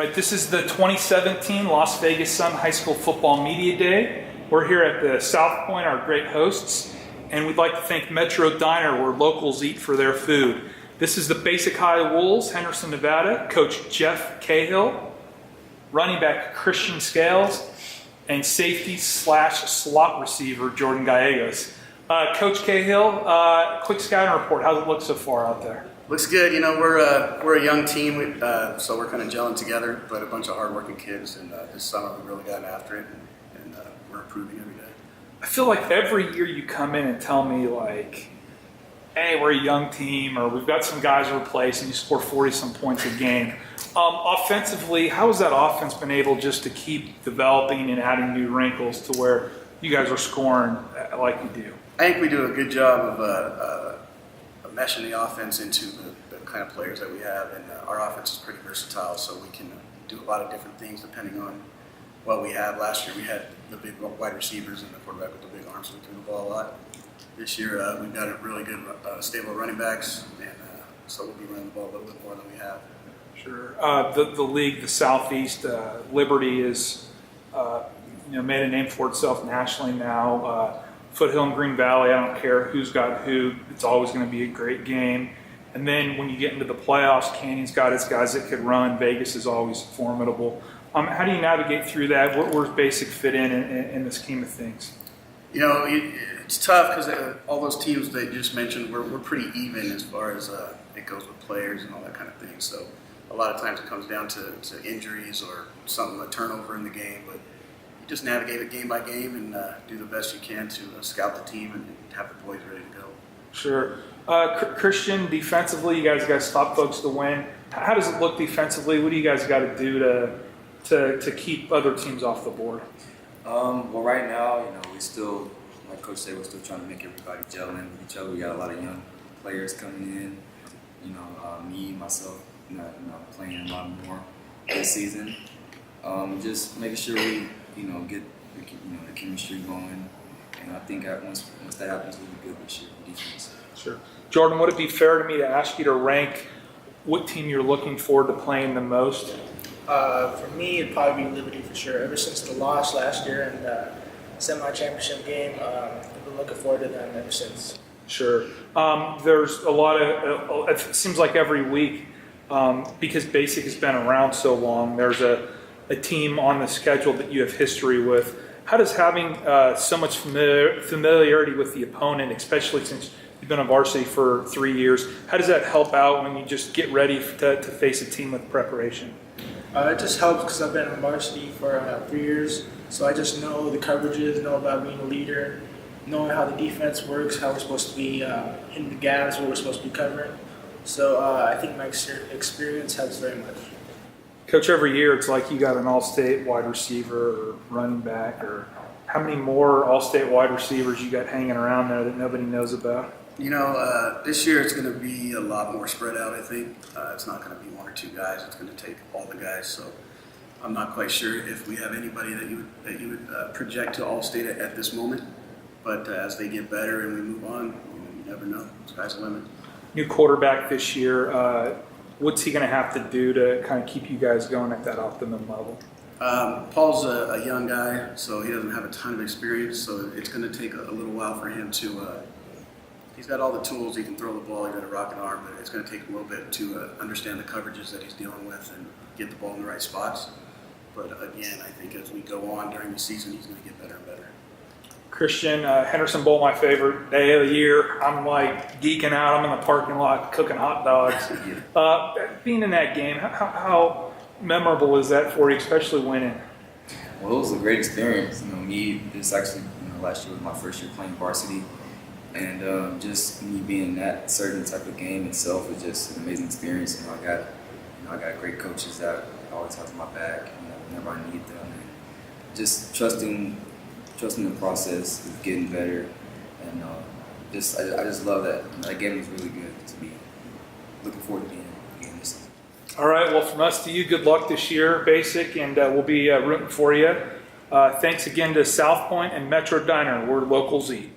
Right, this is the 2017 Las Vegas Sun High School Football Media Day. We're here at the South Point, our great hosts, and we'd like to thank Metro Diner, where locals eat for their food. This is the Basic High Wolves, Henderson, Nevada, Coach Jeff Cahill, running back Christian Scales, and safety/slot receiver Jordan Gallegos. Coach Cahill, quick scouting report. How's it look so far out there? Looks good. You know, we're a young team, so we're kind of gelling together, but a bunch of hardworking kids, and this summer we've really gotten after it, and we're improving every day. I feel like every year you come in and tell me, like, hey, we're a young team, or we've got some guys to replace, and you score 40-some points a game. Offensively, how has that offense been able just to keep developing and adding new wrinkles to where you guys are scoring like you do? I think we do a good job of meshing the offense into the kind of players that we have, and our offense is pretty versatile, so we can do a lot of different things depending on what we have. Last year we had the big wide receivers and the quarterback with the big arms, so we threw the ball a lot. This year we've got a really good stable of running backs, and so we'll be running the ball a little bit more than we have. Sure. The league, the Southeast, Liberty is made a name for itself nationally now. Foothill and Green Valley, I don't care who's got who, it's always going to be a great game. And then when you get into the playoffs, Canyon's got its guys that could run. Vegas is always formidable. How do you navigate through that? Where's Basic fit in the scheme of things? You know, it's tough because all those teams that you just mentioned, we're pretty even as far as it goes with players and all that kind of thing. So a lot of times it comes down to injuries or a turnover in the game, but you just navigate it game by game and do the best you can to scout the team and have the boys ready to go. Sure. Christian, defensively, you guys got to stop folks to win. How does it look defensively? What do you guys got to do to keep other teams off the board? Well, right now, we still, like Coach said, we're still trying to make everybody gel in with each other. We got a lot of young players coming in. Me, myself, playing a lot more this season. Just making sure we, get the chemistry going. And I think once that happens, we'll be good this year for defense. Sure. Jordan, would it be fair to me to ask you to rank what team you're looking forward to playing the most? For me, it'd probably be Liberty for sure. Ever since the loss last year in the semi-championship game, I've been looking forward to them ever since. Sure. There's a lot of, it seems like every week, because Basic has been around so long, there's a team on the schedule that you have history with. How does having so much familiarity with the opponent, especially since you've been on varsity for 3 years, how does that help out when you just get ready to face a team with preparation? It just helps because I've been on varsity for 3 years, so I just know the coverages, know about being a leader, knowing how the defense works, how we're supposed to be hitting the gaps, what we're supposed to be covering. So I think my experience helps very much. Coach, every year it's like you got an all-state wide receiver or running back, or how many more all-state wide receivers you got hanging around there that nobody knows about? This year it's going to be a lot more spread out, I think. It's not going to be one or two guys. It's going to take all the guys. So I'm not quite sure if we have anybody that you would project to all-state at this moment. But as they get better and we move on, you never know. Sky's the limit. New quarterback this year. What's he going to have to do to kind of keep you guys going at that optimum level? Paul's a young guy, so he doesn't have a ton of experience. So it's going to take a little while for him to. He's got all the tools. He can throw the ball. He's got a rocket arm, but it's going to take a little bit to understand the coverages that he's dealing with and get the ball in the right spots. But again, I think as we go on during the season, he's going to get better and better. Christian, Henderson Bowl, my favorite day of the year. I'm like geeking out. I'm in the parking lot cooking hot dogs. Being in that game, how memorable is that for you, especially winning? Well, it was a great experience. This actually, last year was my first year playing varsity. And just me being in that certain type of game itself was just an amazing experience. I got great coaches that always have my back whenever I need them. And just trusting the process of getting better, and I just love that. That game was really good to me. Looking forward to being again this season. All right. Well, from us to you, good luck this year, Basic, and we'll be rooting for you. Thanks again to South Point and Metro Diner, where locals eat.